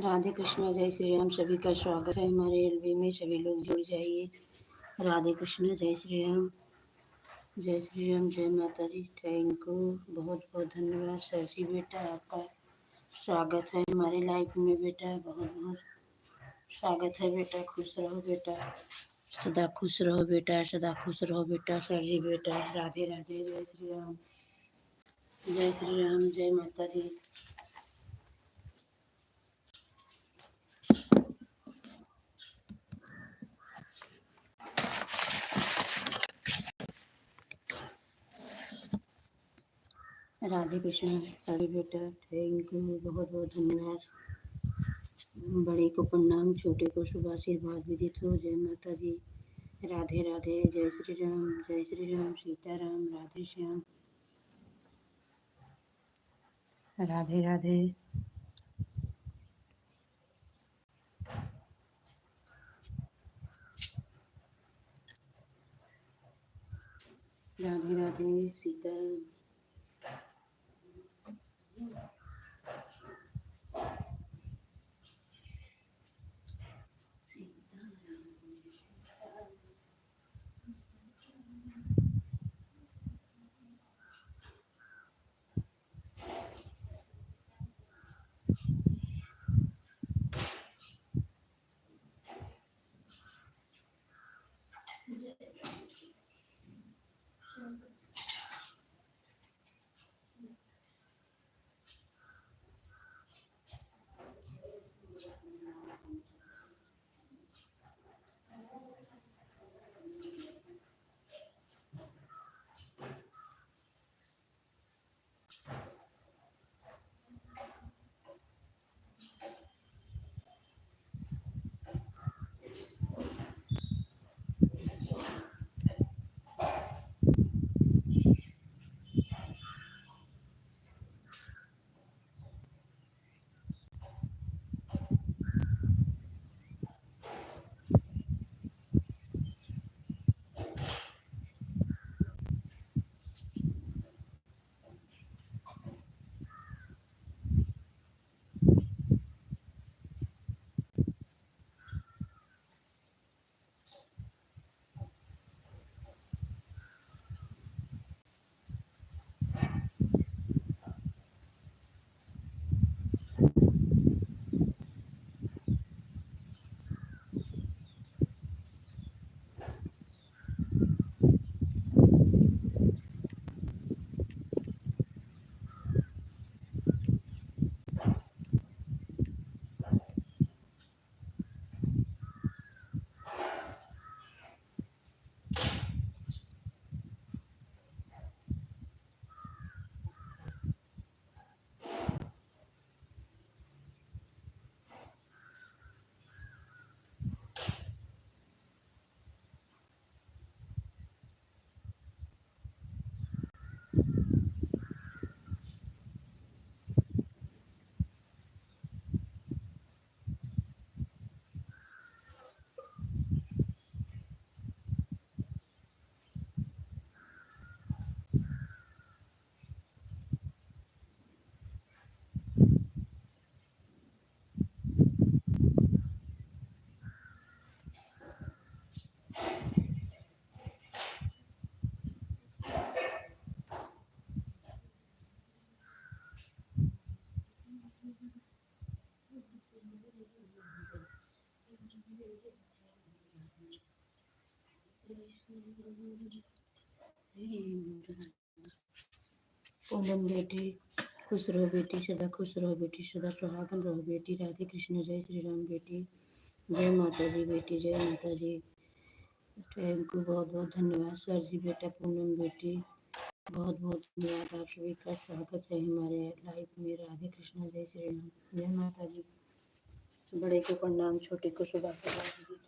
राधे कृष्णा जय श्री राम। सभी का स्वागत है हमारे एलबी में। सभी लोग जुड़ जाइए। राधे कृष्णा जय श्री राम। जय श्री राम। जय माता दी। Thank you. बहुत बहुत धन्यवाद सर जी। बेटा आपका स्वागत है हमारे लाइफ में। बेटा बहुत बहुत स्वागत है। बेटा खुश रहो। बेटा सदा खुश रहो। बेटा सदा खुश रहो। बेटा सर जी। बेटा राधे राधे। जय श्री राम। जय श्री राम। जय माता दी। राधे कृष्ण। सॉरी बेटा। Thank you. बहुत बहुत धन्यवाद। बड़े को प्रणाम, छोटे को शुभ आशीर्वाद विदित हो। जय माता दी। राधे राधे। जय श्री राम। जय श्री राम। सीताराम। राधे श्याम। राधे राधे। राधे राधे। सीताराम। पूनम बेटी खुश रहो। बेटी सदा खुश रहो। बेटी सदा सुहागन रहो। बेटी राधे कृष्ण। जय श्री राम। बेटी जय माता जी। बेटी जय माता जी। Thank you. बहुत बहुत धन्यवाद सर जी। बेटा पूनम बेटी बहुत बहुत धन्यवाद। आप सभी का स्वागत है हमारे लाइफ में। राधे कृष्ण। जय श्री राम। जय माता जी। बड़े को प्रणाम, छोटे को शुभ आशीर्वाद।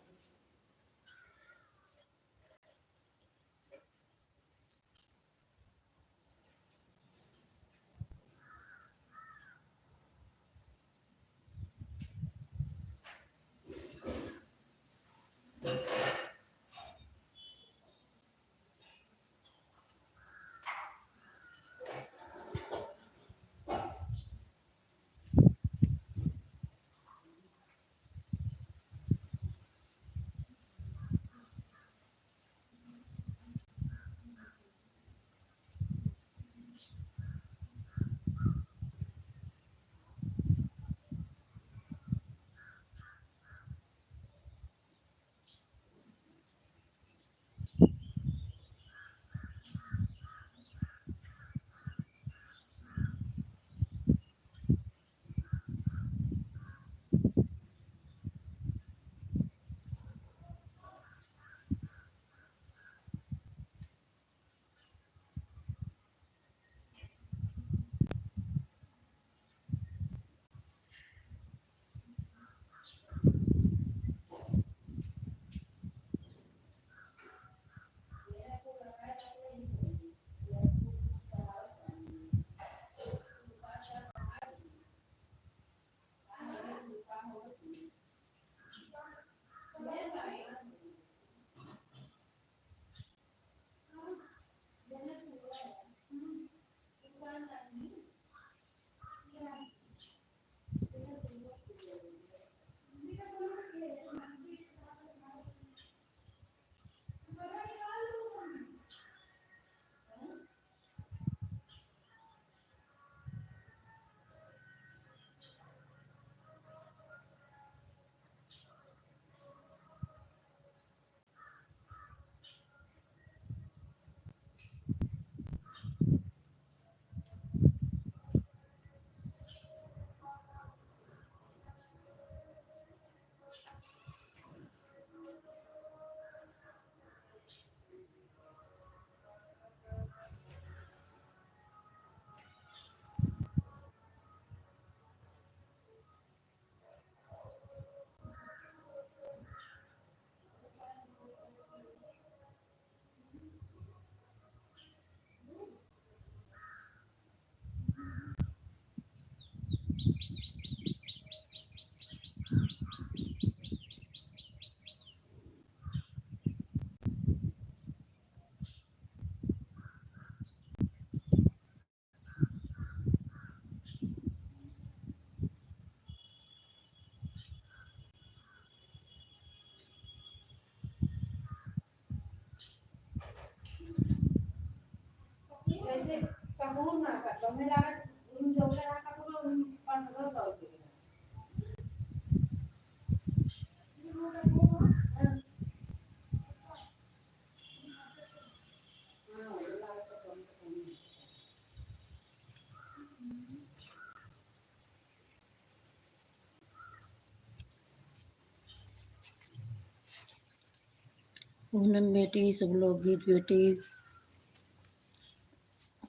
पूनम बेटी, सब लोग गीत बेटी,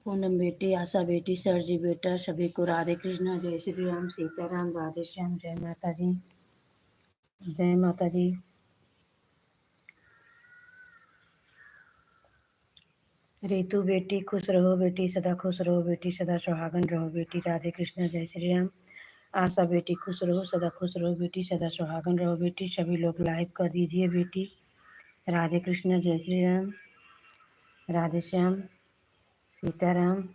पूनम बेटी, आशा बेटी, सरजी बेटा, सभी को राधे कृष्णा, जय श्री राम, सीताराम, राधे श्याम, जय माता दी, जय माता दी। रितु बेटी, खुश रहो बेटी, सदा खुश रहो बेटी, सदा सुहागन रहो बेटी, राधे कृष्णा, जय श्री राम। आशा बेटी, खुश रहो, सदा खुश रहो बेटी, सदा सुहागन रहो बेटी, सभी लोग लाइक कर दीजिए बेटी, राधे कृष्णा, जय श्री राम, राधे श्याम, सीताराम।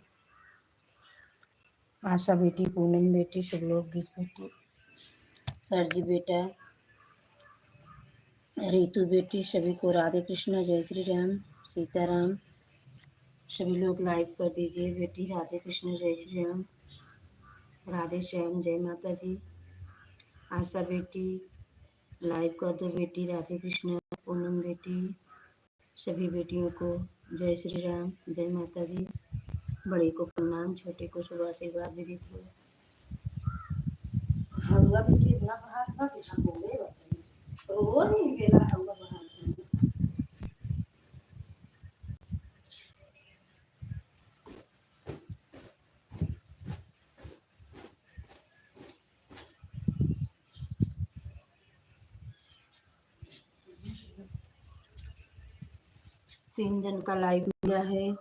आशा बेटी, पूनम बेटी, सब लोग गीत बेटी, सरजी बेटा, रितु बेटी, सभी को राधे कृष्णा, जय श्री राम, सीताराम। सभी लोग लाइक कर दीजिए बेटी, राधे कृष्ण, जय श्री राम, राधे श्याम, जय माता जी। आशा बेटी, लाइक कर दो बेटी, राधे कृष्ण। पूनम बेटी, सभी बेटियों को जय श्री राम, जय माता जी। बड़े को प्रणाम, छोटे को शुभ आशीर्वाद दे दीजिए। हलवा बेटी इतना बाहर था कि हम बोले वो नहीं गेला हलवा बाहर। 3 जन का लाइव मिला है।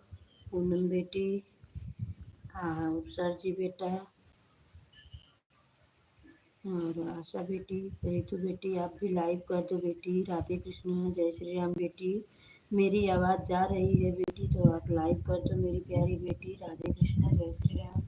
पूनम बेटी, सरजी बेटा और आशा बेटी, रितु बेटी, आप भी लाइव कर दो बेटी, राधे कृष्ण, जय श्री राम बेटी। मेरी आवाज़ जा रही है बेटी तो आप लाइव कर दो मेरी प्यारी बेटी, राधे कृष्ण, जय श्री राम।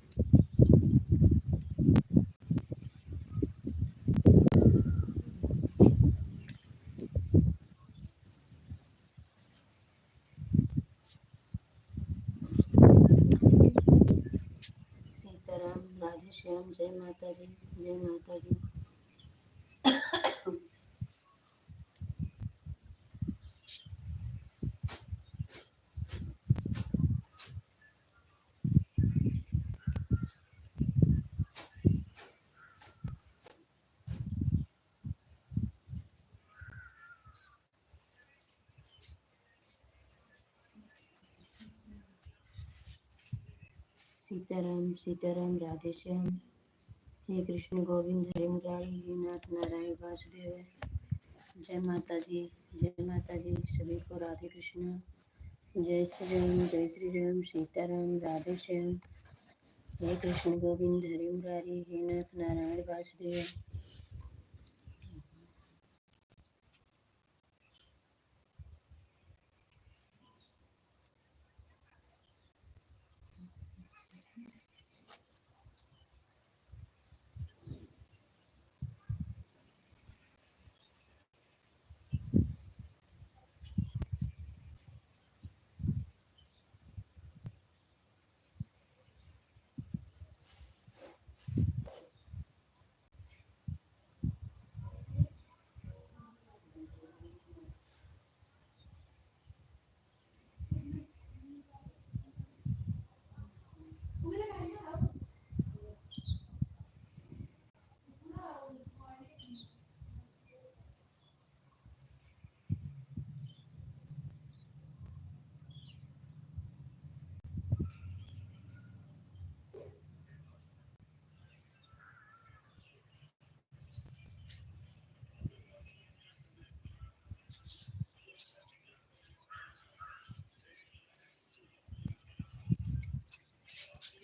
सीताराम, राधे श्याम, जय माता जी, जय माता जी। सीताराम, सीताराम, राधे श्याम, हे कृष्ण गोविंद हरे मुरारी, हे नाथ नारायण वासुदेव। जय माता जी, जय माता जी। सभी को राधे कृष्ण, जय श्री राम, जय श्री राम, सीताराम, राधे श्याम, हे कृष्ण गोविंद हरे मुरारी, हे नाथ नारायण वासुदेव।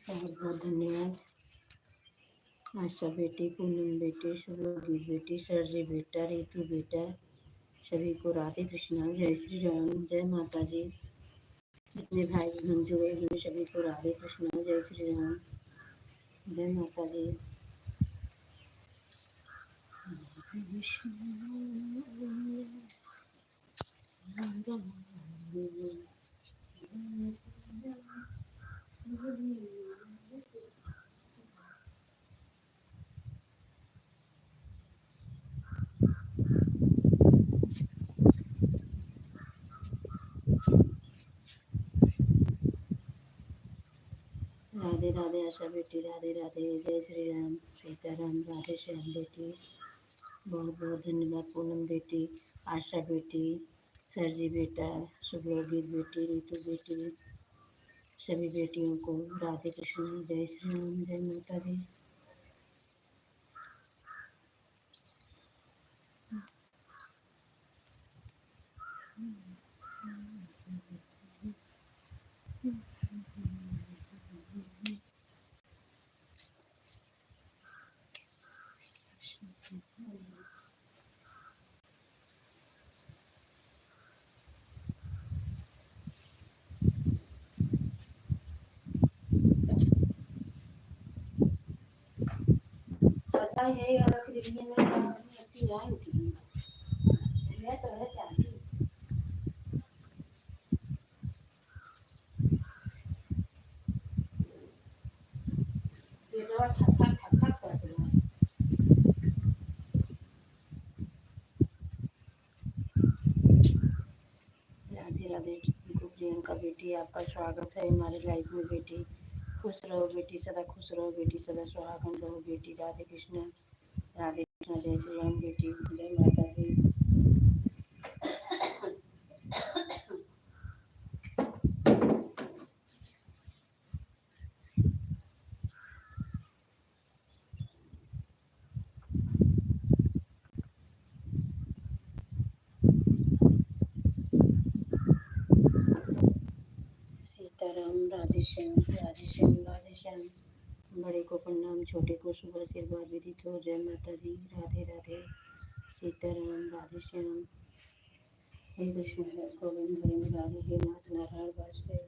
बहुत बहुत धन्यवाद। आशा बेटी, पूनम बेटी, शुभलोगी बेटी, सरजी बेटा, रितु बेटा, सभी को राधे कृष्णा, जय श्री राम, जय माता जी। जितने भाई बहन जुड़े हुए सभी को राधे कृष्णा, जय श्री राम, जय माता जी। राधे आशा बेटी, राधे राधे, जय श्री राम, सीताराम, राधे श्याम बेटी, बहुत बहुत धन्यवाद। पूनम बेटी, आशा बेटी, सरजी बेटा, शुभलोगित बेटी, रीतू बेटी, सभी बेटियों को राधे कृष्ण, जय श्री राम, जय माता दी। पता है अलग रिलीजन में अच्छी आए थी, मैं तो है चाहती बेटा ठक ठक ठक ठक कर रहा है। राधे राधे प्रियंका बेटी, आपका स्वागत है हमारे लाइफ में बेटी। खुश रहो बेटी, सदा खुश रहो बेटी, सदा सुहागन रहो बेटी। राधे कृष्ण, राधे कृष्ण, जय श्री राम बेटी, जय माता दी। सीताराम, राधे श्याम, राधे श्याम, राधे श्याम। बड़े को प्रणाम, छोटे को शुभ आशीर्वाद विदित हो। जय माता दी, राधे राधे, सीताराम, राधे श्याम। हे कृष्ण है गोविंद हरे मुरारी, हे नाथ नारायण वासुदेव।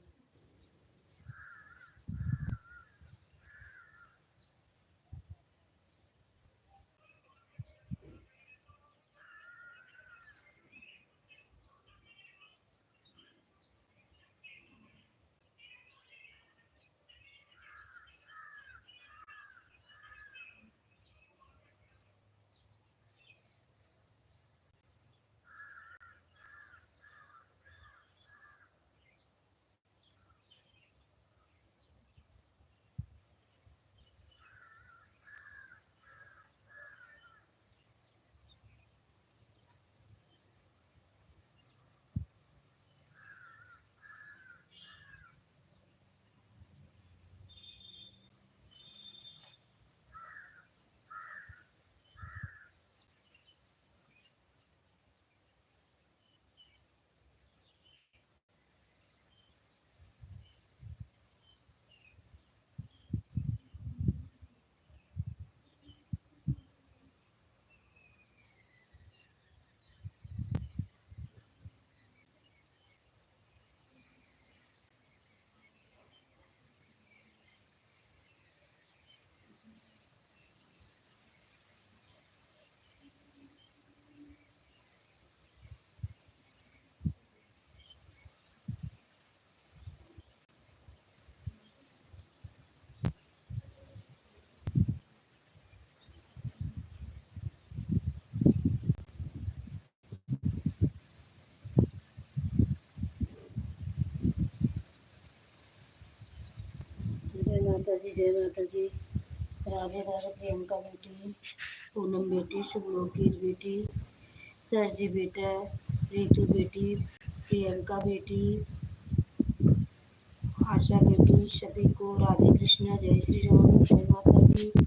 जय माता जी, जय माता जी। राधे राधे प्रियंका बेटी, पूनम बेटी, शुभलोकित बेटी, सरजी बेटा, रीतू बेटी, प्रियंका बेटी, आशा बेटी, सभी को राधे कृष्णा, जय श्री राम, जय माता दी।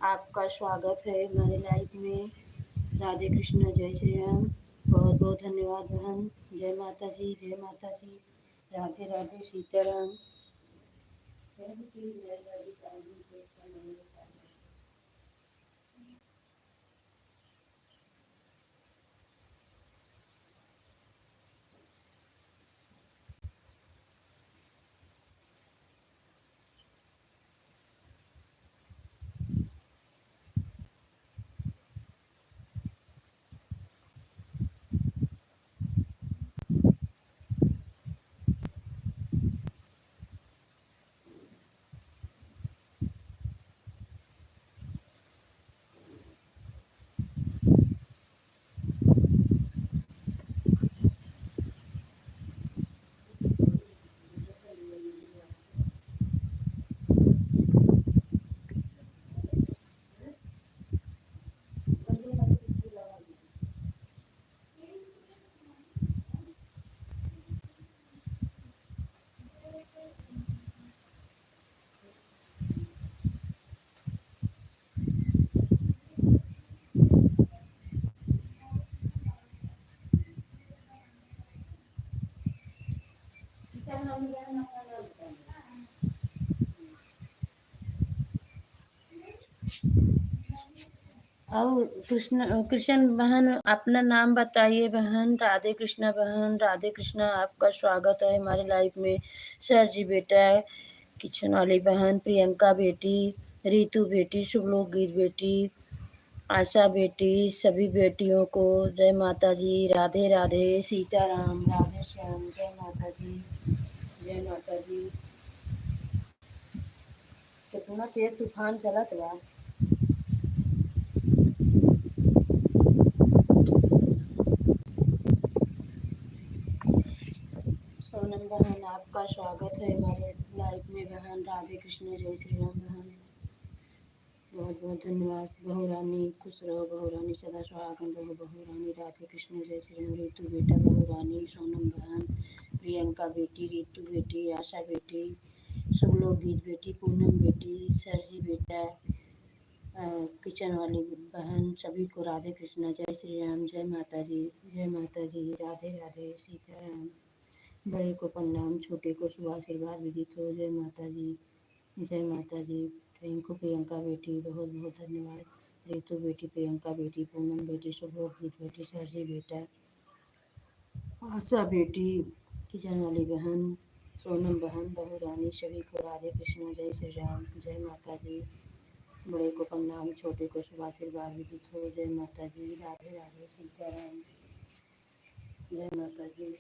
आपका स्वागत है हमारे लाइफ में। राधे कृष्णा, जय श्री राम। बहुत बहुत धन्यवाद बहन। जय माता जी, जय माता जी। राधे राधे, सीताराम। और कृष्ण बहन अपना नाम बताइए बहन। राधे कृष्णा बहन, राधे कृष्णा, आपका स्वागत है हमारे लाइफ में। सर जी बेटा, किचन वाली बहन, प्रियंका बेटी, रितु बेटी, शुभलोक गीत बेटी, आशा बेटी, सभी बेटियों को जय माता जी, राधे राधे, सीताराम, राधे श्याम, जय माता जी, जय माता जी। कितना तेज तूफान चलत बा। सोनम बहन, आपका स्वागत है हमारे लाइफ में बहन। राधे कृष्ण, जय श्री राम बहन, बहुत बहुत धन्यवाद। बहू रानी खुश रहो, बहू रानी सदा सुहागन रहो, बहू रानी। राधे कृष्ण, जय श्री राम। रितु बेटा, बहू रानी, सोनम बहन, प्रियंका बेटी, रितु बेटी, आशा बेटी, शुभलोक गीत बेटी, पूनम बेटी, सरजी बेटा, किचन वाली बहन, सभी को राधे कृष्णा, जय श्री राम, जय माता जी, जय माता जी, राधे राधे, सीताराम। बड़े को प्रणाम, छोटे को शुभ आशीर्वाद विदित हो, जय माता जी, जय माता जी। रिंकू प्रियंका बेटी, बहुत बहुत धन्यवाद। रितु बेटी, प्रियंका बेटी, पूनम बेटी, शुभलोक गीत बेटी, सरजी बेटा, आशा बेटी, किचन वाली बहन, सोनम बहन, बहू रानी, सभी को राधे कृष्णा, जय श्री राम, जय माता जी। बड़े को प्रणाम, छोटे को शुभ आशीर्वाद विदित हो, जय माता जी, राधे राधे, सीताराम, जय माता जी।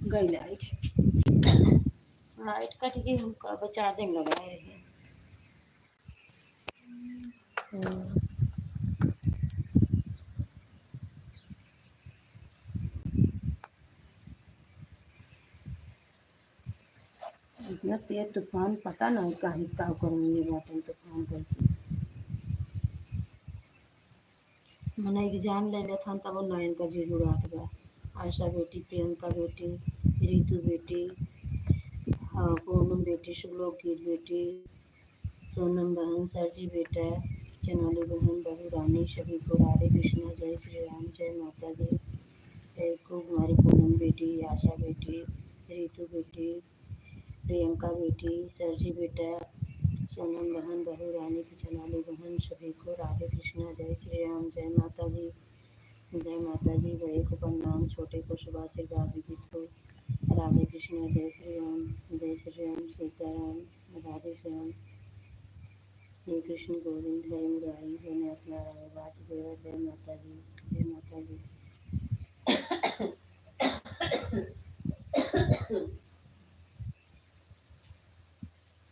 गई लाइट, लाइट कट गई, हम कब चार्जिंग लगाए रहे। इतना तेज तूफान, पता नहीं कहीं का करेंगे बाटन तूफान करके। मैंने एग्जाम ले लिया था तब वो नयन का जी जुड़ात बा। आशा बेटी, प्रियंका बेटी, रितु बेटी, हाँ पूनम बेटी, शुभलोक गीत बेटी, सोनम बहन, सरजी बेटा, चनाली बहन, बहू रानी, सभी को राधे कृष्णा, जय श्री राम, जय माता जी। एक को हमारी पूनम बेटी, आशा बेटी, रितु बेटी, प्रियंका बेटी, सरजी बेटा, सोनम बहन, बहू रानी, की चनाली बहन, सभी को राधे कृष्णा, जय श्री राम, जय माता जी, जय माता जी। बड़े को प्रणाम, छोटे को शुभ आशीर्वाद विदित हो, राधे कृष्णा, जय श्री राम, जय श्री राम, सीताराम, राधे श्याम। हे कृष्ण गोविंद, हरे मुरारी, हे नाथ नारायण वासुदेव, जय माता जी, जय माता जी।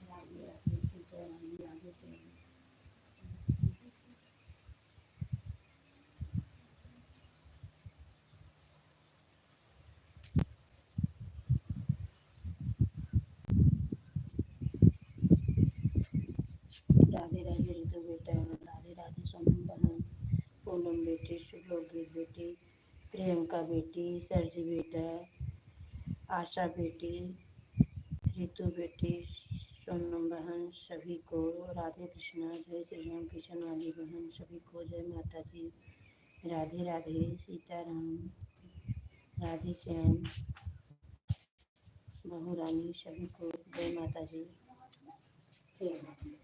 राधे राधे, सीताराम, राधे श्याम। राधे राधे, रितु बेटा, राधे राधे, सोनम बहन, पूनम बेटी, शुभलोक गीत बेटी, प्रियंका बेटी, सरजी बेटा, आशा बेटी, रितु बेटी, सोनम बहन, सभी को राधे कृष्णा, जय श्री राम, किशन वाली बहन, सभी को जय माता जी, राधे राधे, सीताराम, राधे श्याम, बहू रानी, सभी को जय माता जी, जय माता जी।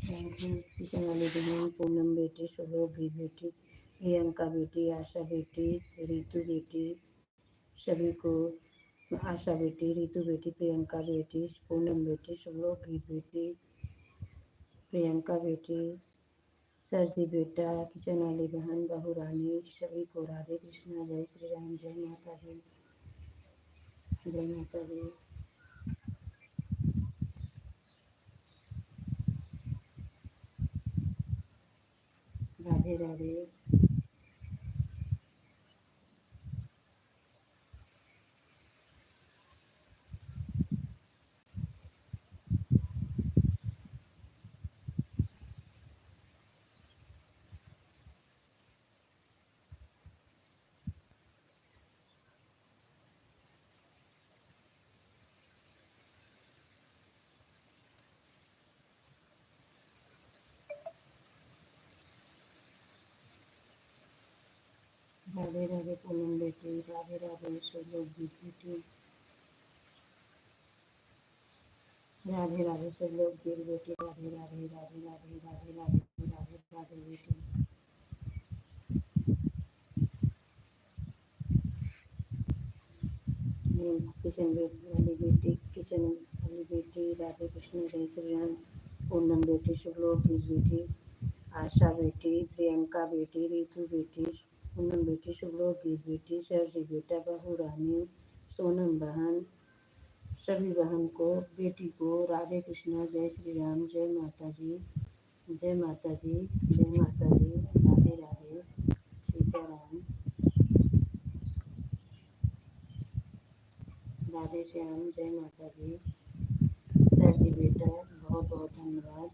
बंद के किशन वाली बहन, पूनम बेटी, शुभलोक गीत बेटी, प्रियंका बेटी, आशा बेटी, रितु बेटी, सभी को आशा बेटी, रितु बेटी, प्रियंका बेटी, पूनम बेटी, शुभलोक गीत बेटी, प्रियंका बेटी, सरसी बेटा, किचन वाली बहन, बहू रानी, सभी को राधे कृष्णा, जय श्री राम, जय माता जी, जय माता जी। राधे राधे। राधे राधे सब लोग गिर बेटी राधे राधे राधे राधे राधे राधे राधे राधे बेटी। किशन वाली बेटी किचन वाली बेटी राधे कृष्ण जय श्री राम। पूनम बेटी शुभलोक की बेटी आशा बेटी प्रियंका बेटी रितु बेटी पूनम बेटी शुभलोक की बेटी सरजी बेटा बहू रानी सोनम बहन सभी बहन को बेटी को राधे कृष्णा जय श्री राम जय माता जी जय माता जी जय माता जी राधे राधे सीताराम राधे श्याम जय माता जी। सर जी बेटा बहुत बहुत धन्यवाद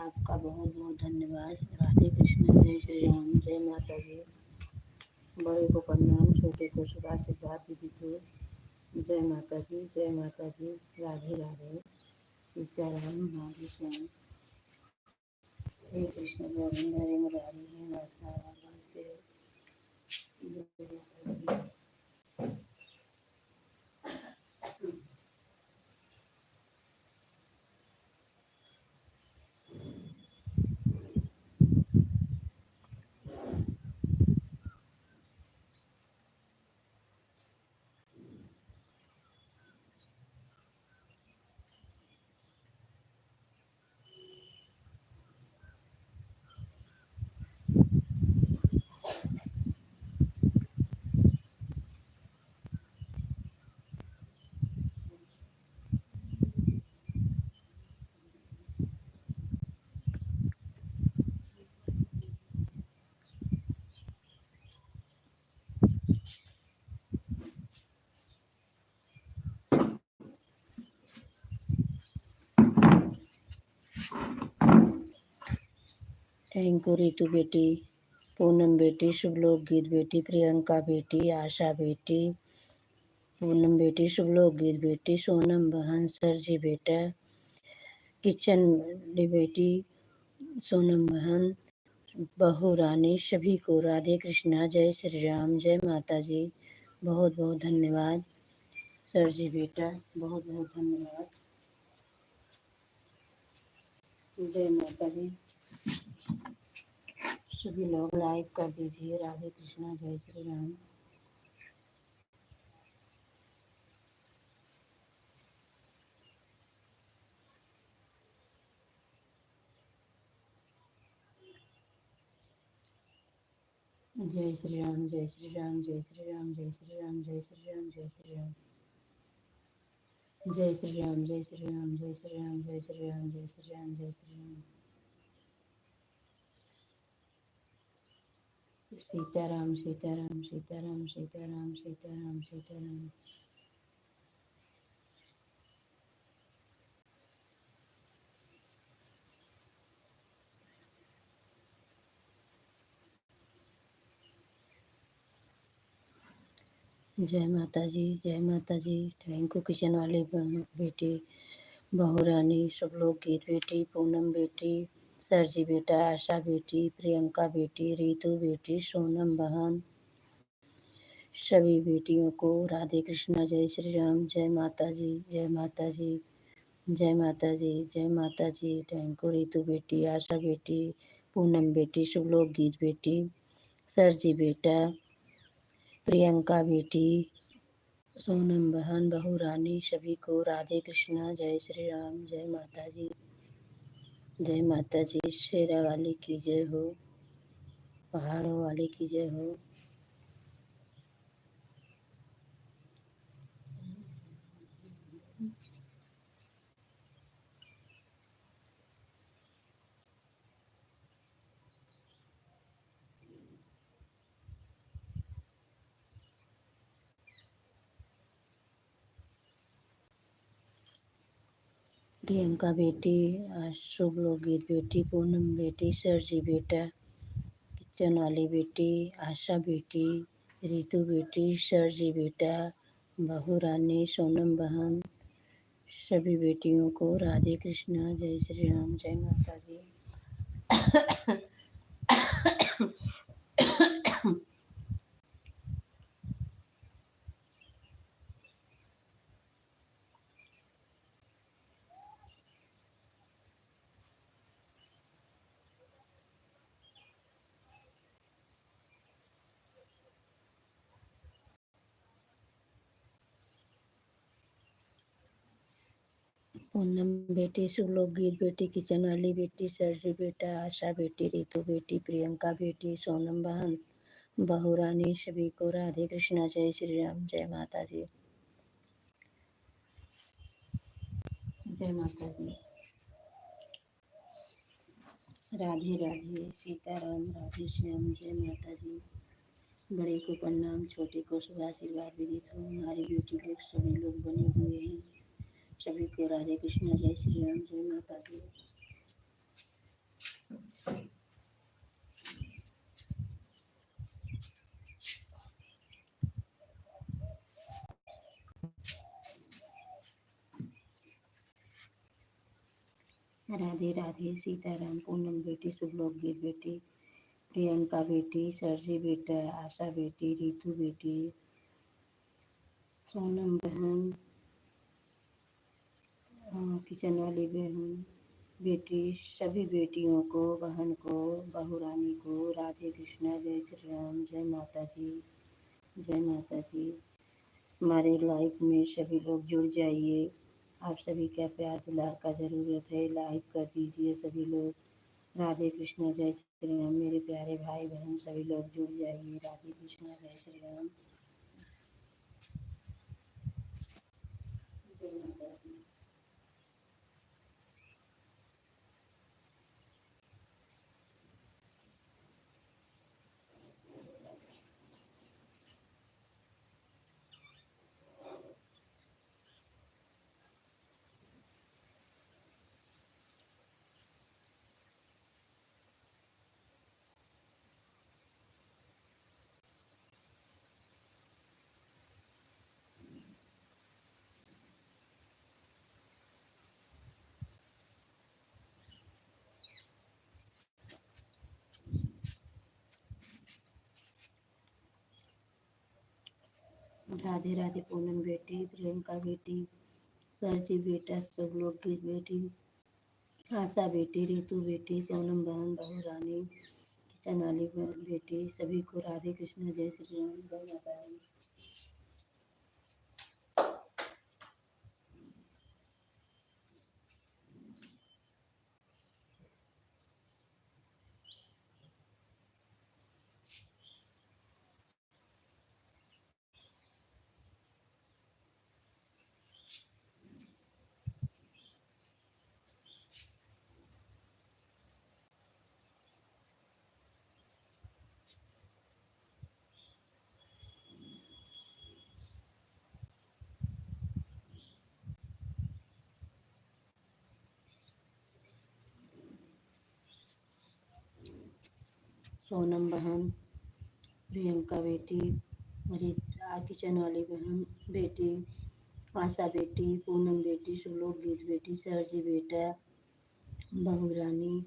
आपका बहुत बहुत धन्यवाद। राधे कृष्ण जय श्री राम जय माता जी। बड़े को प्रणाम छोटे को शुभ आशीर्वाद दीदी को जय माता जी जय माता जी राधे राधे सीताराम राधे श्याम हे कृष्ण गोविंद हरे मुरारी हे नाथ थैंक यू रितु बेटी पूनम बेटी शुभलोक गीत बेटी प्रियंका बेटी आशा बेटी पूनम बेटी शुभलोक गीत बेटी सोनम बहन सरजी बेटा किचन बेटी सोनम बहन बहू रानी सभी को राधे कृष्णा जय श्री राम जय माता जी बहुत बहुत धन्यवाद। सरजी बेटा बहुत बहुत धन्यवाद। जय माता जी। सभी लोग लाइक कर दीजिए राधे कृष्णा जय श्री राम। जय श्री राम जय श्री राम जय श्री राम जय श्री राम जय श्री राम जय श्री राम जय श्री राम जय श्री राम जय श्री राम जय श्री राम जय श्री राम जय श्री राम सीताराम सीताराम सीताराम सीताराम सीताराम सीताराम। जय माता जी जय माता जी। थैंक यू किचन वाली बेटी बहू रानी सब लोग गीत बेटी पूनम बेटी सरजी बेटा आशा बेटी प्रियंका बेटी रितु बेटी सोनम बहन सभी बेटियों को राधे कृष्णा जय श्री राम जय माता जी जय माता जी जय माता जी जय माता जी। थैंक यू रितु बेटी आशा बेटी पूनम बेटी शुभलोक गीत बेटी सरजी बेटा प्रियंका बेटी सोनम बहन बहू रानी सभी को राधे कृष्णा जय श्री राम जय माता जी जय माता जी। शेरा वाली की जय हो पहाड़ों वाली की जय हो। प्रियंका बेटी शुभ लोक गीत बेटी पूनम बेटी सरजी बेटा किचन वाली बेटी आशा बेटी रितु बेटी सरजी बेटा बहू रानी सोनम बहन सभी बेटियों को राधे कृष्णा जय श्री राम जय माता जी। पूनम बेटी, सुलोक गीत बेटी, किचन वाली बेटी, सरसी बेटा, आशा बेटी, रितु बेटी, प्रियंका बेटी, सोनम बहन, बहुरानी, सभी को राधे कृष्णा, जय श्री राम, जय माता दी, जय माता दी, राधे राधे, सीताराम, राधे श्याम, जय माता दी। बड़े को प्रणाम, छोटे को शुभ आशीर्वाद विदित हो। हमारे ब्यूटी लोग सभी लोग बने हुए हैं, सभी को राधे कृष्णा, जय श्री राम, जय माता दी। राधे राधे, सीताराम, पूनम बेटी, शुभलोक गीत बेटी, प्रियंका बेटी, सरजी बेटा, आशा बेटी, रितु बेटी, सोनम बहन, किचन वाली बहन बेटी, सभी बेटियों को, बहन को, बहुरानी को राधे कृष्णा, जय श्री राम, जय माता जी, जय माता जी। हमारे लाइफ में सभी लोग जुड़ जाइए। आप सभी का प्यार दुलार का ज़रूरत है। लाइक कर दीजिए सभी लोग। राधे कृष्णा, जय श्री राम। मेरे प्यारे भाई बहन सभी लोग जुड़ जाइए। राधे कृष्णा, जय श्री राम, जय माता दी। राधे राधे, पूनम बेटी, प्रियंका बेटी, सरजी बेटा, सब लोग की बेटी, आशा बेटी, रितु बेटी, सोनम बहन, बहुरानी, किचन वाली बेटी, सभी को राधे कृष्ण, जय श्री राम, जय माता दी। सोनम बहन, प्रियंका बेटी, रीता किचन वाली बहन बेटी, आशा बेटी, पूनम बेटी, सुलोक गीत बेटी, सरजी बेटा, बहुरानी,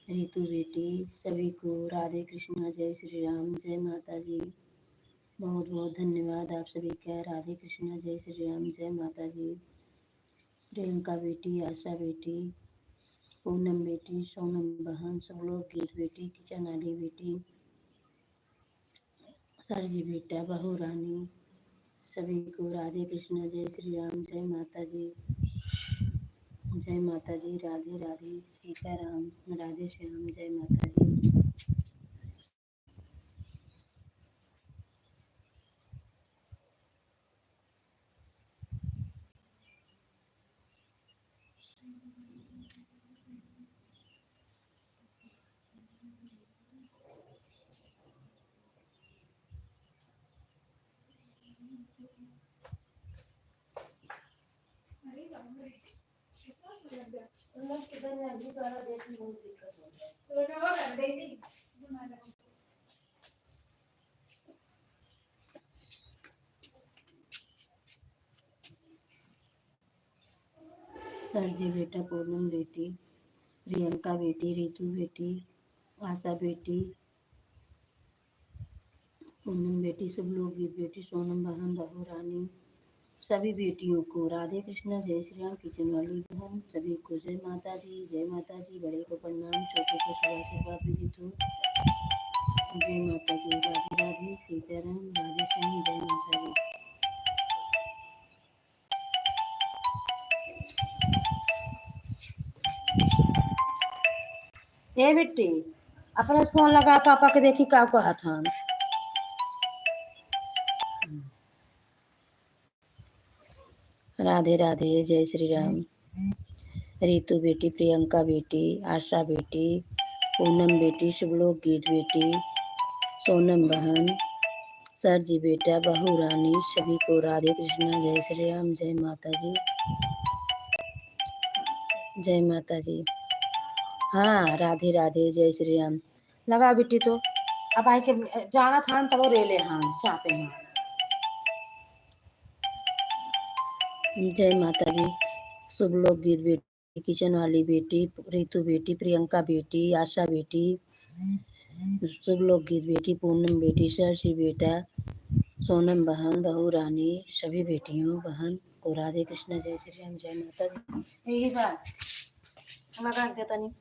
रितु बेटी, सभी को राधे कृष्णा, जय श्री राम, जय माता जी। बहुत बहुत धन्यवाद आप सभी का। राधे कृष्णा, जय श्री राम, जय माता जी। प्रियंका बेटी, आशा बेटी, पूनम बेटी, सोनम बहन, सुलोक गीत बेटी, किचन वाली बेटी, सरजी बेटा, बहुरानी, सभी को राधे कृष्णा, जय श्री राम, जय माता जी, जय माता जी। राधे राधे, सीताराम, राधे श्याम, जय माता जी। सरजी बेटा, पूनम बेटी, प्रियंका बेटी, रितु बेटी, आशा बेटी, पूनम बेटी, सब लोग गीत बेटी, सोनम बहन, बहुरानी, सभी बेटियों को राधे कृष्णा, जय श्री राम। किचन वाली बहन सभी को जय माता जी, जय माता जी। बड़े को प्रणाम, छोटे को शुभ आशीर्वाद विदित हो। जय माता जी। राधे राधे, सीताराम, राधे श्याम, जय माता दी। ए बिट्टी अपने फोन लगा पापा के देखी का कहा था। राधे राधे, जय श्री राम। रितु बेटी, प्रियंका बेटी, आशा बेटी, पूनम बेटी, शुभलोक गीत बेटी, सोनम बहन, सर जी बेटा, बहू रानी, सभी को राधे कृष्णा, जय श्री राम, जय माता जी, जय माता जी। हाँ राधे राधे, जय श्री राम। लगा बेटी तो अब आई के जाना था तब वो रेले हाँ चापे हाँ। जय माता जी। शुभ लोक गीत बेटी, किचन वाली बेटी, रितु बेटी, प्रियंका बेटी, आशा बेटी, शुभ लोक गीत बेटी, पूनम बेटी, शशि बेटा, सोनम बहन, बहू रानी, सभी बेटियों बहन को राधे कृष्ण, जय श्री राम, जय माता जी। यही बात लगा देता नहीं।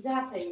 जात है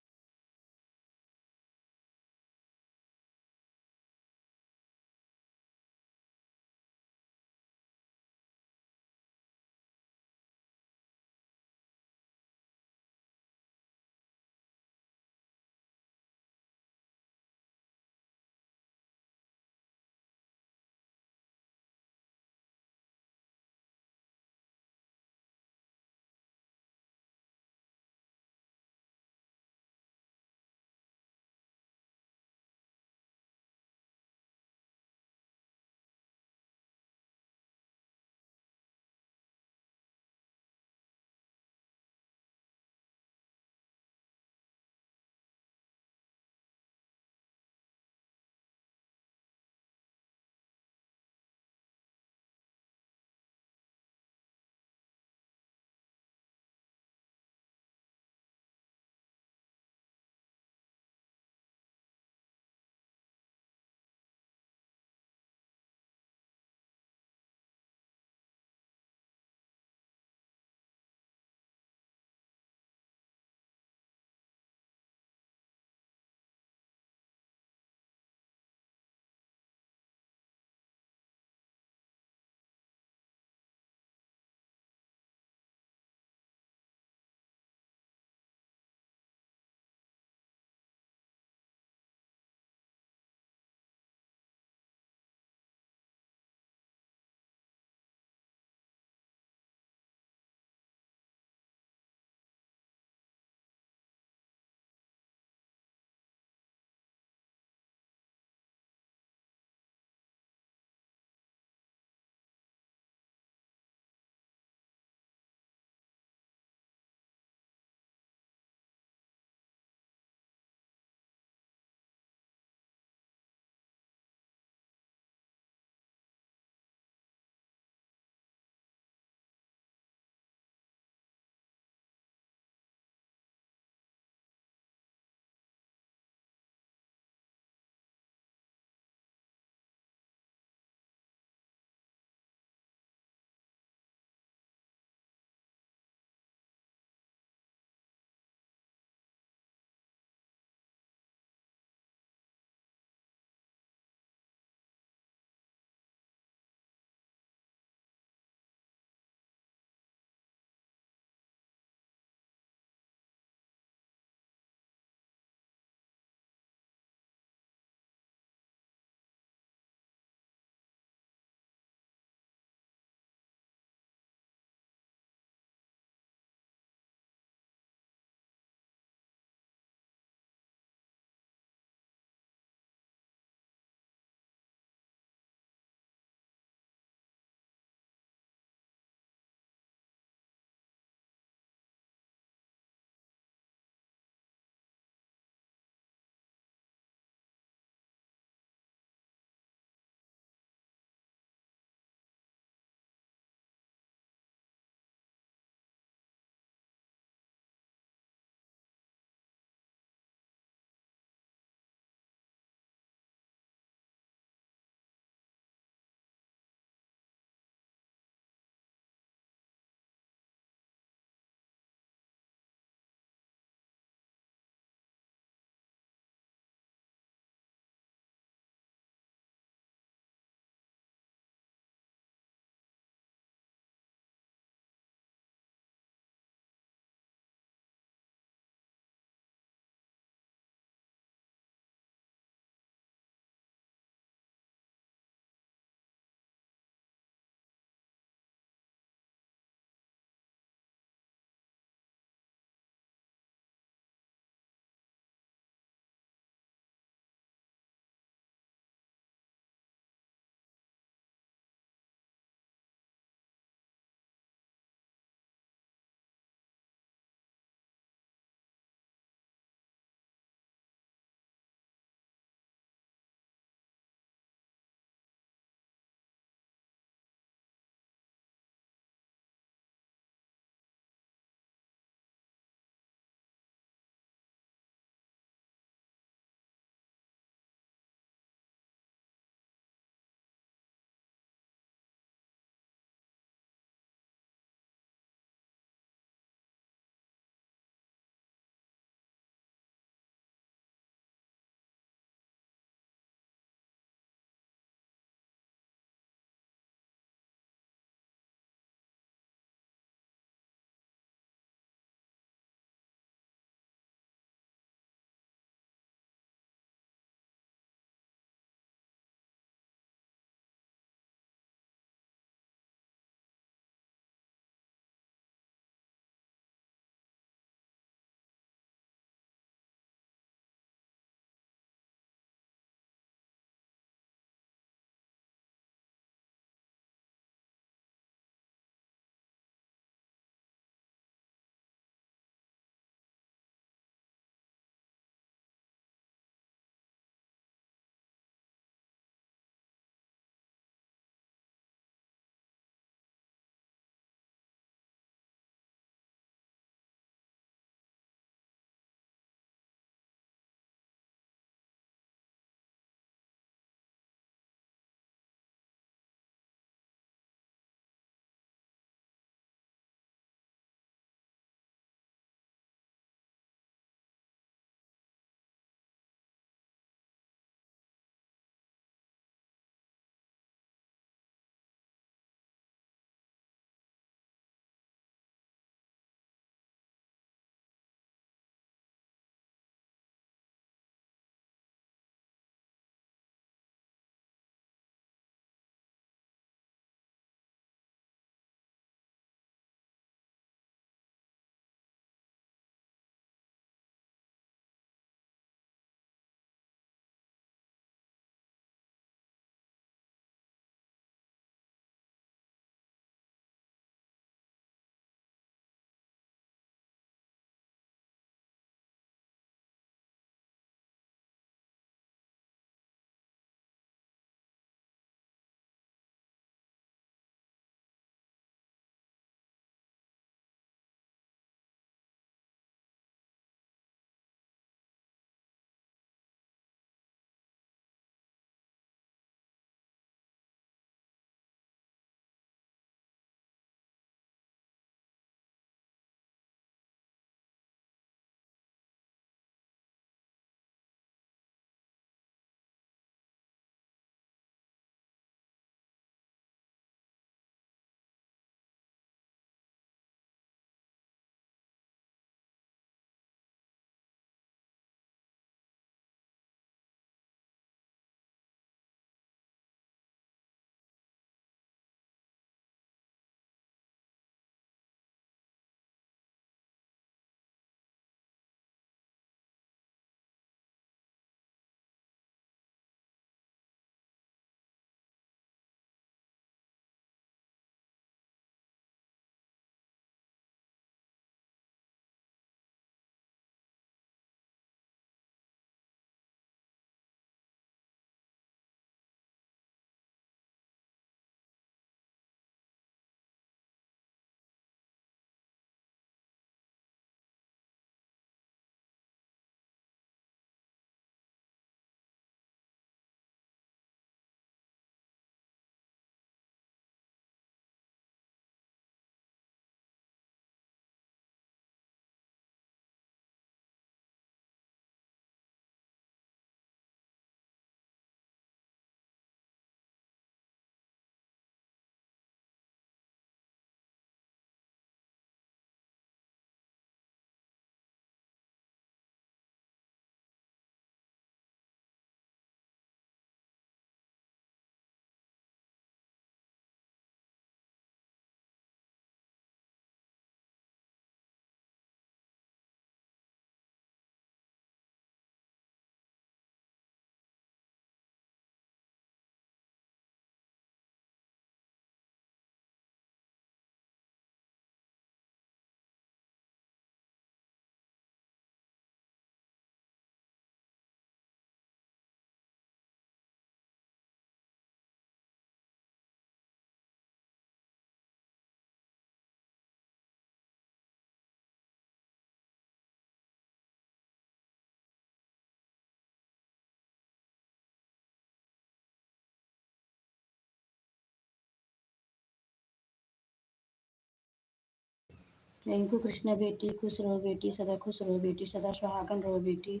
रिंकू कृष्णा बेटी, खुश रहो बेटी, सदा खुश रहो बेटी, सदा सुहागन रहो बेटी।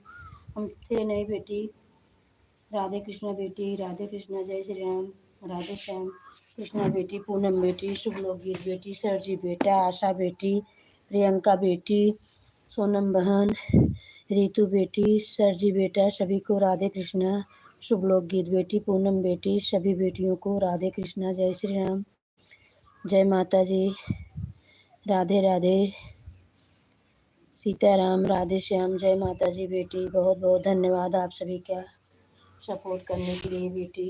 हमसे नहीं बेटी। राधे कृष्णा बेटी, राधे कृष्णा, जय श्री राम। राधे श्याम। कृष्णा बेटी, पूनम बेटी, शुभ लोकगीत बेटी, सरजी बेटा, आशा बेटी, प्रियंका बेटी, सोनम बहन, रितु बेटी, सरजी बेटा, सभी को राधे कृष्णा। शुभ लोकगीत बेटी, पूनम बेटी, सभी बेटियों को राधे कृष्णा, जय श्री राम, जय माता जी, राधे राधे, सीताराम, राधे श्याम, जय माता जी बेटी। बहुत बहुत धन्यवाद आप सभी का सपोर्ट करने के लिए बेटी।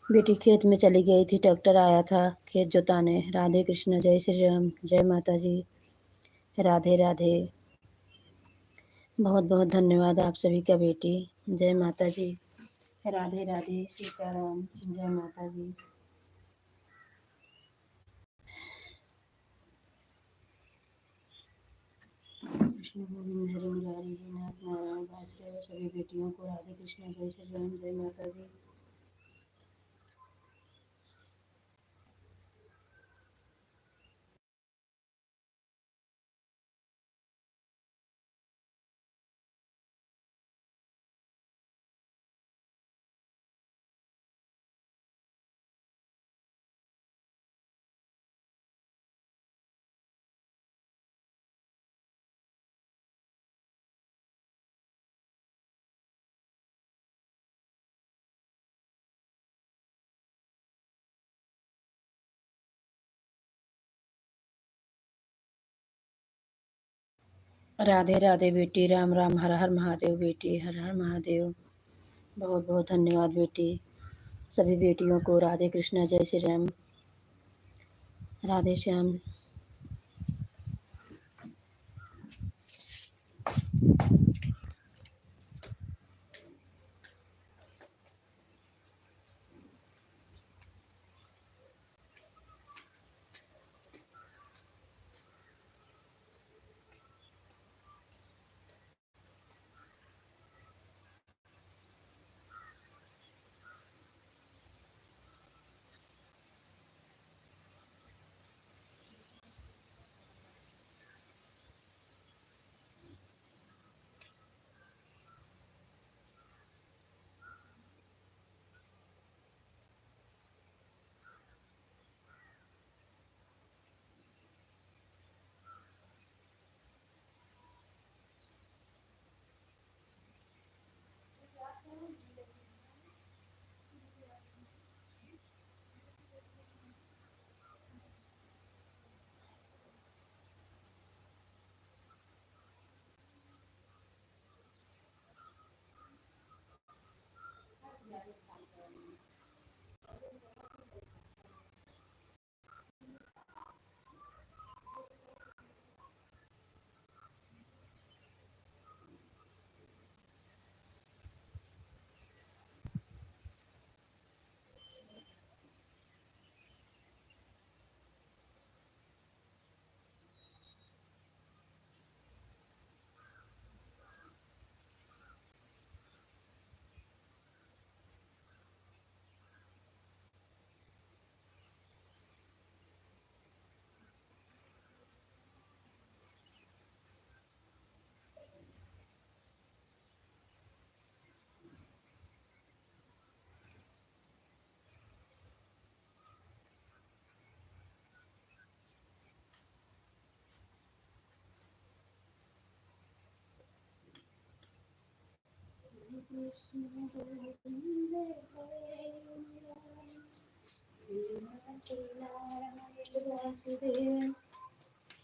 बेटी खेत में चली गई थी, ट्रैक्टर आया था खेत जोताने। राधे कृष्ण, जय श्री राम, जय माता जी, राधे राधे। बहुत बहुत धन्यवाद आप सभी का बेटी। जय माता जी, राधे राधे, सीताराम, जय माता जी। कृष्ण गोविंद हरे मुरारी, हे नाथ नारायण वासुदेव। सभी बेटियों को राधे कृष्ण, जय श्री राम, जय माता जी। राधे राधे बेटी, राम राम, हर हर महादेव बेटी, हर हर महादेव। बहुत बहुत धन्यवाद बेटी। सभी बेटियों को राधे कृष्णा, जय श्री राम, राधे श्याम।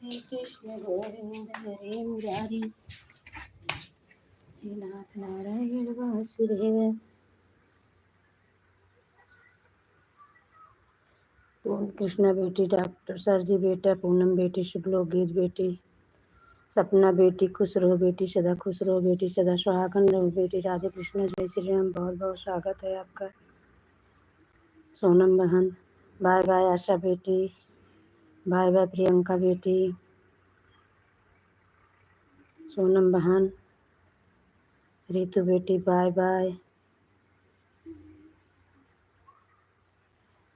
हे कृष्ण गोविंद हरे मुरारी, हे नाथ नारायण वासुदेव। पूर्ण कृष्णा बेटी, डॉक्टर सरजी बेटा, पूनम बेटी, शुभ लोकगीत बेटी, सपना बेटी, खुश रहो बेटी, सदा खुश रहो बेटी, सदा सुहागन रहो बेटी। राधे कृष्ण, जय श्री राम। बहुत बहुत स्वागत है आपका। सोनम बहन, बाय बाय आशा बेटी, बाय बाय प्रियंका बेटी, सोनम बहन, रितु बेटी, बाय बाय।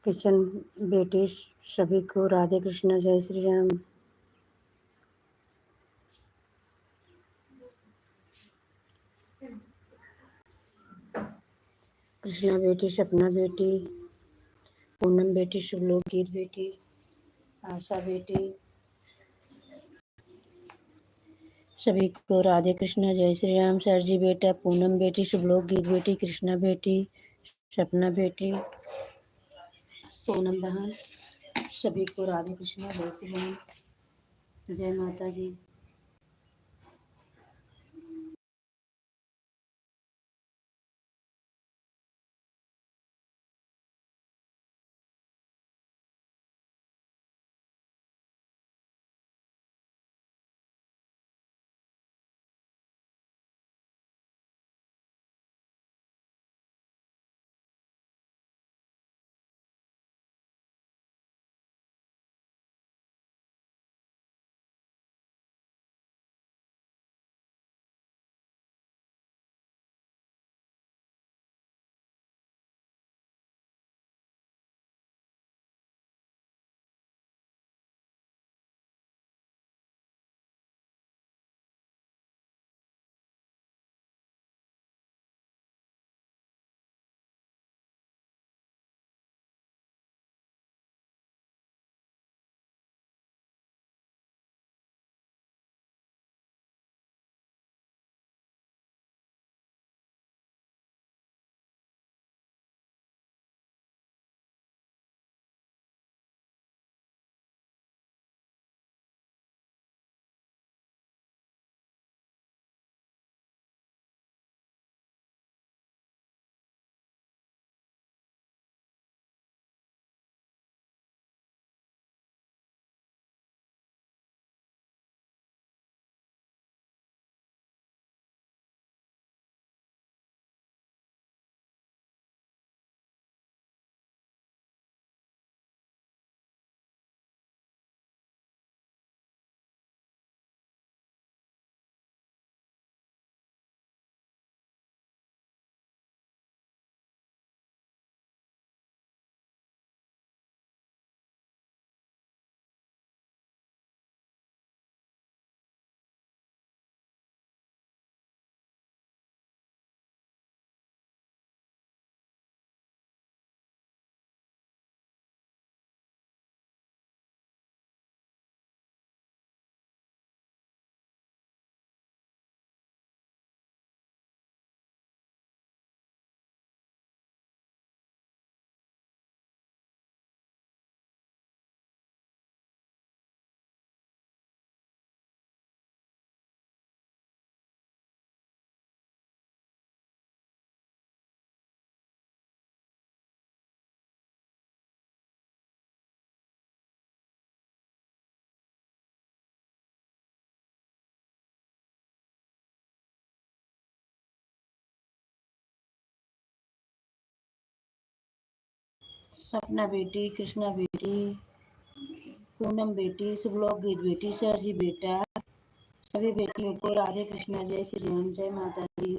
किशन बेटी, सभी को राधे कृष्ण, जय श्री राम। कृष्णा बेटी, सपना बेटी, पूनम बेटी, शुभलोक गीत बेटी, आशा बेटी, सभी को राधे कृष्णा, जय श्री राम। सरजी बेटा, पूनम बेटी, शुभलोक गीत बेटी, कृष्णा बेटी, सपना बेटी, सोनम बहन, सभी को राधे कृष्णा, जय श्री राम, जय माता जी। सपना बेटी, कृष्णा बेटी, पूनम बेटी, शुभलोक गीत बेटी, सरजी बेटा, सभी बेटियों को राधे कृष्णा, जय श्री राम, जय माता जी।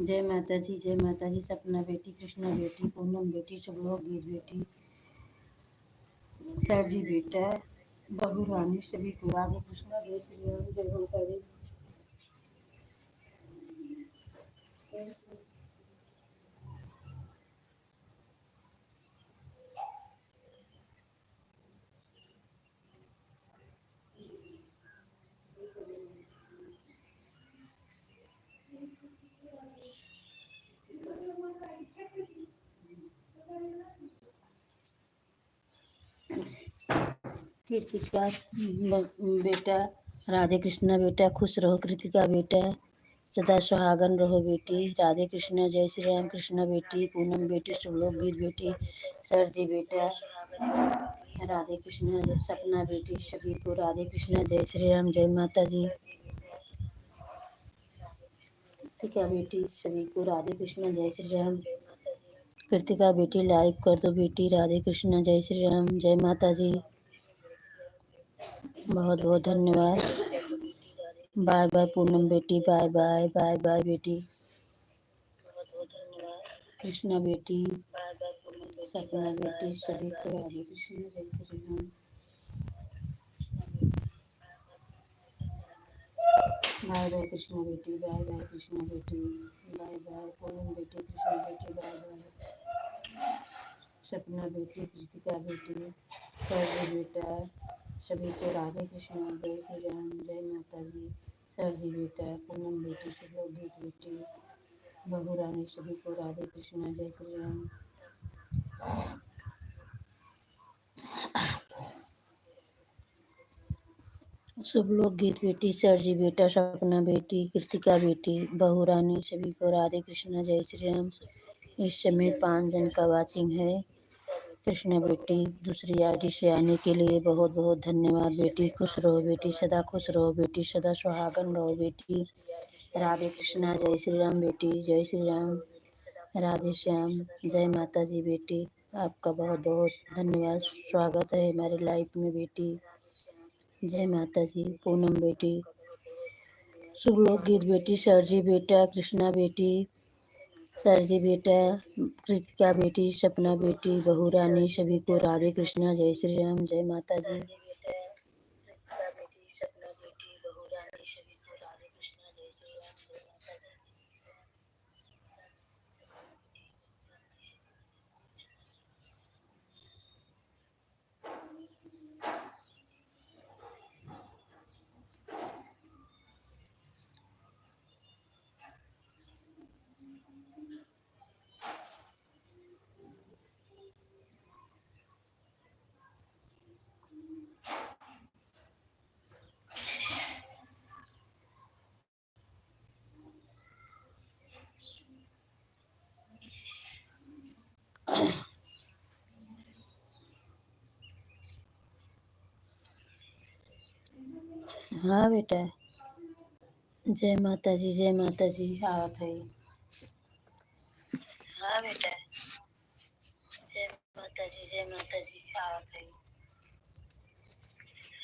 जय माता जी, जय माता जी। सपना बेटी, कृष्णा बेटी, पूनम बेटी, शुभलोक गीत बेटी, सरजी बेटा, बहू रानी, सभी को राधे कृष्णा, जय श्री राम, जय माता दी। कृतिका बेटा, राधे कृष्णा बेटा, खुश रहो कृतिका बेटा, सदा सुहागन रहो बेटी, राधे कृष्णा, जय श्री राम। कृष्णा बेटी, पूनम बेटी, शुभलोक गीत बेटी, सरजी बेटा, राधे कृष्णा, सपना बेटी, सभी को राधे कृष्णा, जय श्री राम, जय माता जी। कृतिका बेटी, सभी को राधे कृष्णा, जय श्री राम। कृतिका बेटी, लाइव कर दो बेटी, राधे कृष्णा, जय श्री राम, जय माता जी। बहुत बहुत धन्यवाद। बाय बाय पूनम बेटी, बाय बाय, बाय बाय बेटी। कृष्णा बेटी, सपना बेटी, सभी को राधे कृष्ण, जय श्री राम। बाय बाय कृष्णा बेटी, बाय बाय कृष्णा बेटी, बाय बाय पूनम बेटी, कृष्णा बेटी, बाय बाय सपना बेटी, कृतिका बेटी, सरजी बेटा, सभी को राधे कृष्ण, जय श्री राम, जय माता जी। सरजी बेटा, पूनम बेटी, शुभलोक गीत बेटी, बहू रानी, सभी को राधे कृष्ण, जय श्री राम। शुभलोक गीत बेटी, सरजी बेटा, सपना बेटी, कृतिका बेटी, बहू रानी, सभी को राधे कृष्णा, जय श्री राम। इस समय 5 जन का वाचिंग है। कृष्णा बेटी दूसरी आईडी से आने के लिए बहुत बहुत धन्यवाद बेटी। खुश रहो बेटी, सदा खुश रहो बेटी, सदा सुहागन रहो बेटी। राधे कृष्णा, जय श्री राम बेटी, जय श्री राम, राधे श्याम, जय माता जी बेटी। आपका बहुत बहुत धन्यवाद, स्वागत है हमारे लाइफ में बेटी। जय माता जी। पूनम बेटी, शुभलोक गीत बेटी, सरजी बेटा, कृष्णा बेटी, सरजी बेटा, कृतिका बेटी, सपना बेटी, बहू रानी, सभी को राधे कृष्णा, जय श्री राम, जय माता जी। हाँ बेटा, जय माता जी, जय माता जी। आवत है। हाँ बेटा, जय माता जी, जय माता जी। आवत है।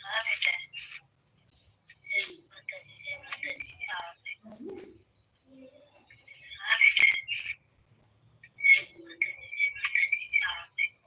हाँ बेटा, जय माता जी, जय माता जी। आवत है। हाँ बेटा, जय माता जी, जय माता जी। आवत है।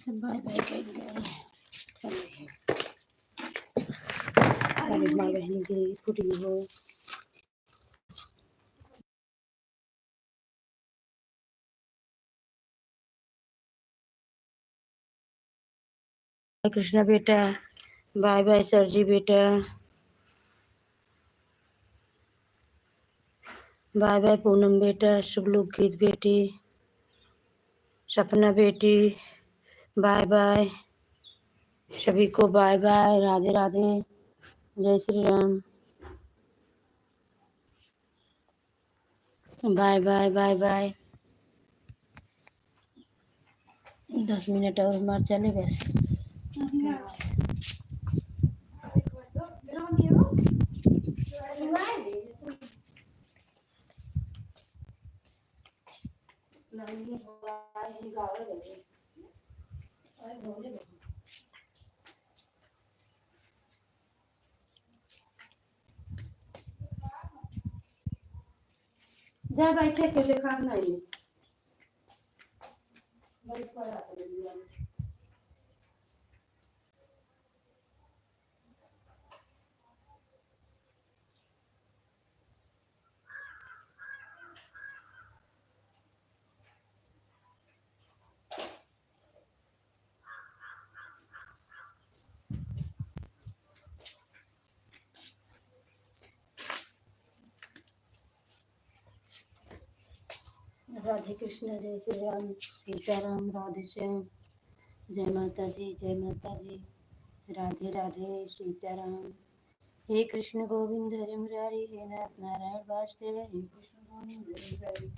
बाय बाय अरे माँ बहन की फूटी हो। कृष्णा बेटा, बाय बाय सर जी बेटा, बाय बाय पूनम बेटा, शुभलोक गीत बेटी, सपना बेटी, बाय बाय सभी को, बाय बाय, राधे राधे, जय Shri Ram, bye bye bye bye. 10 minute और मार चले बस। जा बैठे के देखा नहीं। राधे कृष्ण, जय श्री राम, सीताराम, राधे श्याम, जय माता दी, जय माता दी, राधे राधे, सीताराम। हे कृष्ण गोविंद हरे मुरारी, हे नाथ नारायण वासुदेव, हे कृष्ण गोविंद हरे मुरारी।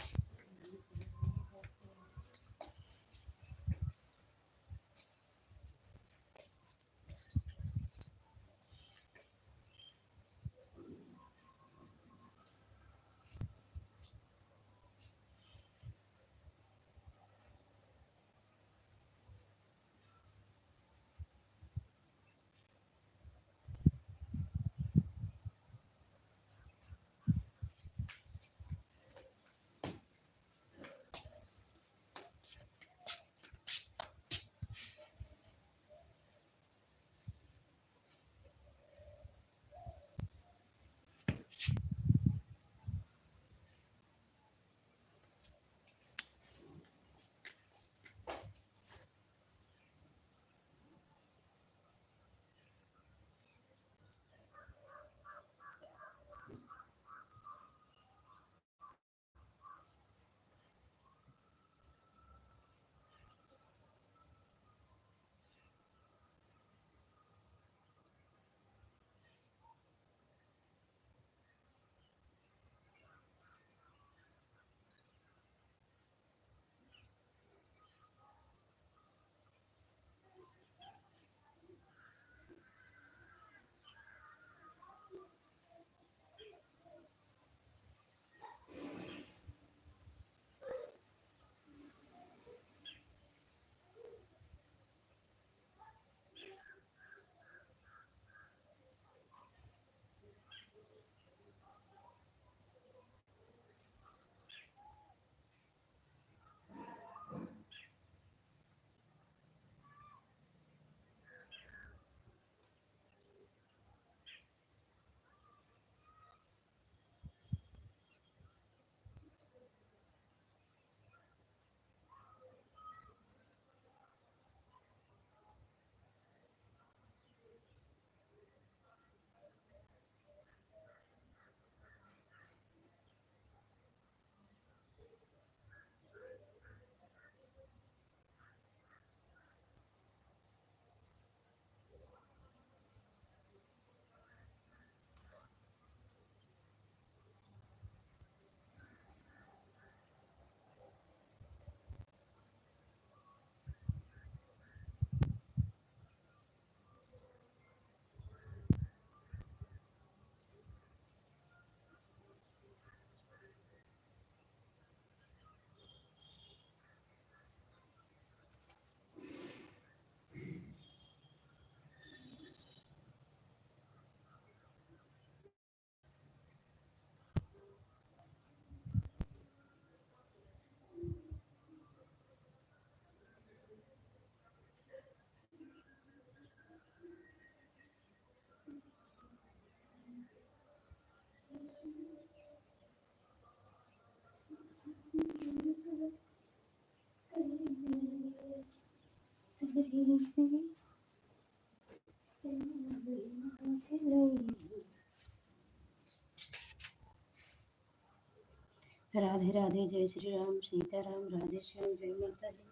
राधे राधे, जय श्री राम, सीताराम, राधे श्याम, जय माता दी।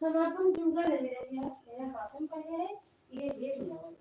समापन क्यों कर रहे हैं? मेरा भाषण पढ़े है, ये देख लो।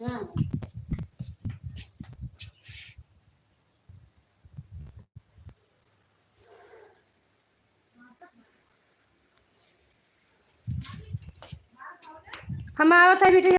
हाँ हम आवत है बेटे।